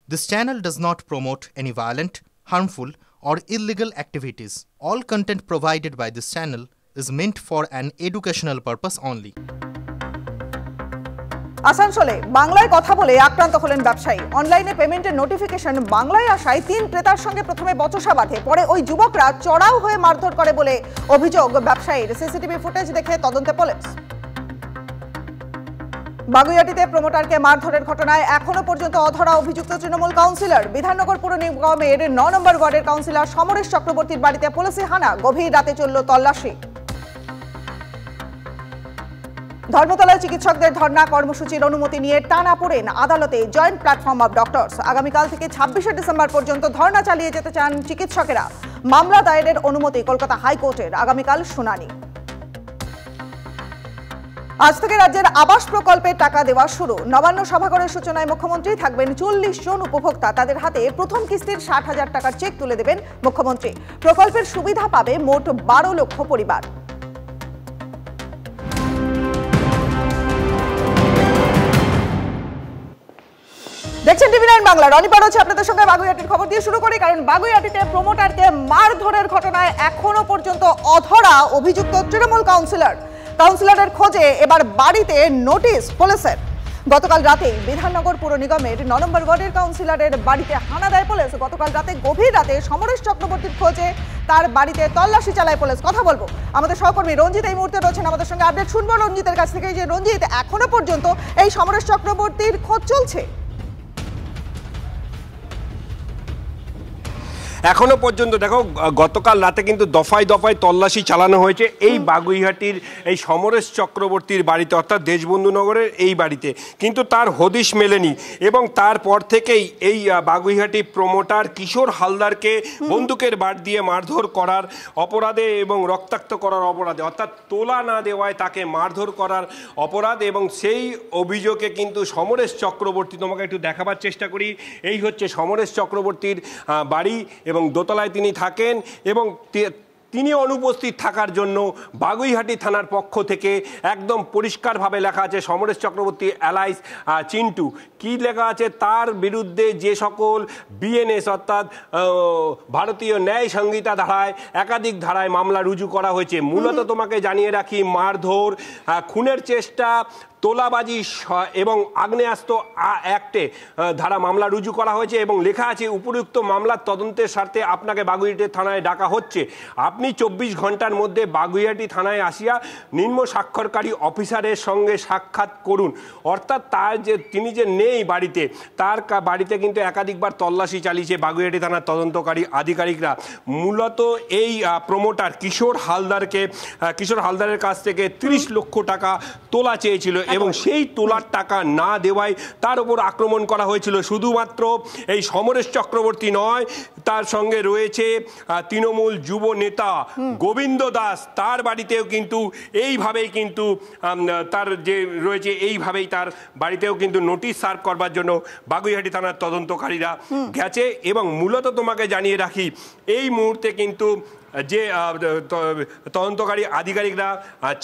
This channel does not promote any violent, harmful, or illegal activities. All content provided by this channel is meant for an educational purpose only. আসানসোলে বাংলায় কথা বলে আক্রান্ত হলেন ব্যবসায়ী। অনলাইনে পেমেন্টের নোটিফিকেশন বাংলায় আসায় ৩ ক্রেতার সঙ্গে প্রথমে বচসা বাঁধে, পরে ওই যুবকরা চড়াও হয়ে মারধর করে বলে অভিযোগ ব্যবসায়ীর। সিসিটিভি ফুটেজ দেখে তদন্তে পুলিশ। বাগুইআটিতে প্রমোটারকে মারধরের ঘটনায় এখনো পর্যন্ত অধরা অভিযুক্ত তৃণমূল কাউন্সিলর। বিধাননগর পুর নিগমের ৯ নম্বর ওয়ার্ডের কাউন্সিলর সমরেশ চক্রবর্তীর বাড়িতে পুলিশি হানা, গভীর রাতে চলল তল্লাশি। ধর্মতলায় চিকিৎসকদের ধর্ণা কর্মসূচির অনুমতি নিয়ে টানাপোড়েন আদালতে জয়েন্ট প্ল্যাটফর্ম অব ডক্টরস। আগামীকাল থেকে ২৬শে ডিসেম্বর পর্যন্ত ধর্ণা চালিয়ে যেতে চান চিকিৎসকেরা। মামলা দায়েরের অনুমতি কলকাতা হাইকোর্টের। আগামীকাল শুনানি। আজ থেকে রাজ্যের আবাস প্রকল্পের টাকা দেওয়া শুরু। নবান্ন সভাঘরের সূচনায় মুখ্যমন্ত্রী, থাকবেন ৪০ জন উপভোক্তা। তাদের হাতে প্রথম কিস্তির ৬০,০০০ টাকার চেক তুলে দেবেন মুখ্যমন্ত্রী। প্রকল্পের সুবিধা পাবে মোট ১২ লক্ষ পরিবার। দেখছেন টিভি9 বাংলা। রনি পাল হচ্ছে আপনাদের সঙ্গে। বাগুইআটির খবর দিয়ে শুরু করি, কারণ বাগুইআটিতে প্রমোটারকে মারধরের ঘটনায় এখনো পর্যন্ত অধরা অভিযুক্ত তৃণমূল কাউন্সিলরের খোঁজে এবার বাড়িতে নোটিশ পুলিশের। গতকাল রাতে বিধাননগর পুর নিগমের ৯ নম্বর ওয়ার্ডের কাউন্সিলরের বাড়িতে হানা দেয় পুলিশ। গতকাল রাতে গভীর রাতে সমরেশ চক্রবর্তীর খোঁজে তার বাড়িতে তল্লাশি চালায় পুলিশ। কথা বলবো আমাদের সহকর্মী রঞ্জিত এই মুহূর্তে রয়েছেন আমাদের সঙ্গে। আপডেট শুনবো রঞ্জিতের কাছ থেকে, যে রঞ্জিত, এখনো পর্যন্ত এই সমরেশ চক্রবর্তীর খোঁজ চলছে? এখনো পর্যন্ত দেখো, গতকাল রাতে কিন্তু দফায় দফায় তল্লাশি চালানো হয়েছে এই বাগুইহাটির এই সমরেশ চক্রবর্তীর বাড়িতে, অর্থাৎ দেশবন্ধু নগরের এই বাড়িতে, কিন্তু তার হদিশ মেলেনি। এবং তারপর থেকেই এই বাগুইহাটি প্রমোটার কিশোর হালদারকে বন্দুকের বাট দিয়ে মারধর করার অপরাধে এবং রক্তাক্ত করার অপরাধে, অর্থাৎ তোলা না দেওয়ায় তাকে মারধর করার অপরাধ, এবং সেই অভিযোগে কিন্তু সমরেশ চক্রবর্তী, তোমাকে একটু দেখাবার চেষ্টা করি, এই হচ্ছে সমরেশ চক্রবর্তীর বাড়ি এবং দোতলায় তিনি থাকেন। এবং তিনি অনুপস্থিত থাকার জন্য বাগুইহাটি থানার পক্ষ থেকে একদম পরিষ্কারভাবে লেখা আছে সমরেশ চক্রবর্তী অ্যালাইস চিন্টু। কি লেখা আছে? তার বিরুদ্ধে যে সকল বিএনএস অর্থাৎ ভারতীয় ন্যায় সংহিতা ধারায় একাধিক ধারায় মামলা রুজু করা হয়েছে। মূলত তোমাকে জানিয়ে রাখি, মারধর, খুনের চেষ্টা, তোলাবাজি এবং আগ্নেয়াস্ত্র অ্যাক্টে ধারা মামলা রুজু করা হয়েছে। এবং লেখা আছে উপযুক্ত মামলার তদন্তের স্বার্থে আপনাকে বাগুইহাটি থানায় ডাকা হচ্ছে। আপনি ২৪ ঘন্টার মধ্যে বাগুইহাটি থানায় আসিয়া নিম্ন স্বাক্ষরকারী অফিসারের সঙ্গে সাক্ষাৎ করুন। অর্থাৎ তিনি যে নেই বাড়িতে, তার বাড়িতে কিন্তু একাধিকবার তল্লাশি চালিয়েছে বাগুইহাটি থানার তদন্তকারী আধিকারিকরা। মূলত এই প্রমোটার কিশোর হালদারের কাছ থেকে ৩০ লক্ষ টাকা তোলা চেয়েছিল এবং সেই তোলার টাকা না দেওয়ায় তার উপর আক্রমণ করা হয়েছিল। শুধুমাত্র এই সমরেশ চক্রবর্তী নয়, তার সঙ্গে রয়েছে তৃণমূল যুব নেতা গোবিন্দ দাস, তার বাড়িতেও কিন্তু এইভাবেই কিন্তু তার যে রয়েছে, এইভাবেই তার বাড়িতেও কিন্তু নোটিশ সার্ভ করবার জন্য বাগুইহাটি থানার তদন্তকারীরা গেছে। এবং মূলত তোমাকে জানিয়ে রাখি, এই মুহূর্তে কিন্তু যে তদন্তকারী আধিকারিকরা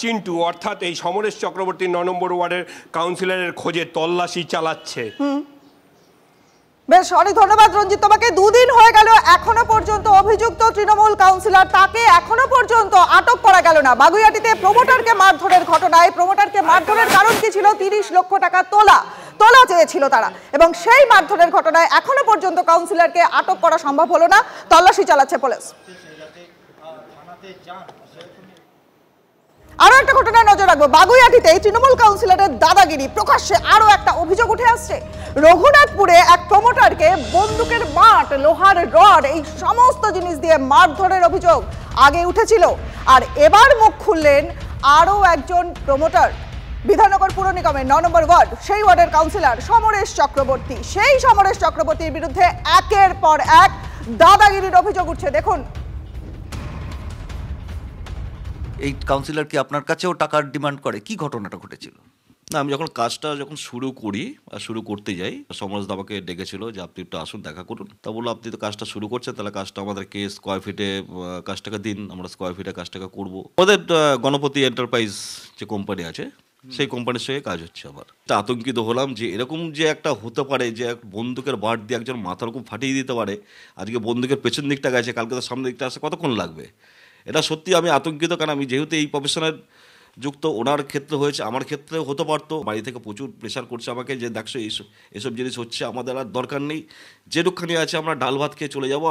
চিন্টু অর্থাৎ এই সমরেশ চক্রবর্তী ৯ নম্বর ওয়ার্ডের কাউন্সিলরের খোঁজে তল্লাশি চালাচ্ছে। বেশ, অনেক ধন্যবাদ রঞ্জিত তোমাকে। ২ দিন হয়ে গেল, এখনো পর্যন্ত অভিযুক্ত তৃণমূল কাউন্সিলর, তাকে এখনো পর্যন্ত আটক করা গেল না। বাগুইহাটিতে প্রমোটারকে মারধরের ঘটনায়, প্রমোটারকে মারধরের কারণ কি ছিল? ৩০ লক্ষ টাকা তোলা চেয়েছিল তারা, এবং সেই মারধরের ঘটনায় এখনো পর্যন্ত কাউন্সিলরকে আটক করা সম্ভব হলো না। তল্লাশি চালাচ্ছে পুলিশ। আরো একটা ঘটনায় নজর রাখবো। বাগুইআটিতে তৃণমূল কাউন্সিলরের দাদাগিরি প্রকাশ্যে আরো একটা অভিযোগ উঠে আসছে। রঘুনাথপুরে এক প্রমোটারকে বন্দুকের বাট, লোহার রড, এই সমস্ত জিনিস দিয়ে মারধরের অভিযোগ আগে উঠেছিল, আর এবার মুখ খুললেন আরো একজন প্রমোটার। বিধাননগর পুর নিগমের ৯ নম্বর ওয়ার্ড, সেই ওয়ার্ডের কাউন্সিলর সমরেশ চক্রবর্তী। সেই সমরেশ চক্রবর্তীর বিরুদ্ধে একের পর এক দাদাগিরির অভিযোগ উঠছে। দেখুন, এই কাউন্সিলর কি আপনার কাছেও টাকার ডিমান্ড করে? কি ঘটনাটা ঘটেছিল? না, আমি কাজটা যখন শুরু করি বা শুরু করতে যাই, সমরেশ দা আমাকে ডেকেছিল যে আপনি একটু আসুন, দেখা করুন। তা বললো আপনি তো কাজটা শুরু করছেন, তাহলে কাজটা আমাদেরকে স্কোয়ার ফিটে কাজটাকে দিন, আমরা স্কোয়ার ফিটে কাজটাকে করবো। আমাদের গণপতি এন্টারপ্রাইজ যে কোম্পানি আছে, সেই কোম্পানির সঙ্গে কাজ হচ্ছে আমার। তা আতঙ্কিত হলাম যে এরকম যে একটা হতে পারে যে বন্দুকের বাট দিয়ে একজন মাথার খুব ফাটিয়ে দিতে পারে। আজকে বন্দুকের পেছন দিকটা গেছে, কালকে তো সামনের দিকটা আসতে কতক্ষণ লাগবে। এটা সত্যি আমি আতঙ্কিত, কারণ আমি যেহেতু এই প্রফেশনের যুক্ত, ওনার ক্ষেত্রে হয়েছে, আমার ক্ষেত্রেও হতে পারতো। বাড়ি থেকে প্রচুর প্রেশার করছে আমাকে যে দেখছো এসব জিনিস হচ্ছে, আমাদের আর দরকার নেই, যেটুকখানি আছে আমরা ডাল ভাত খেয়ে চলে যাবো।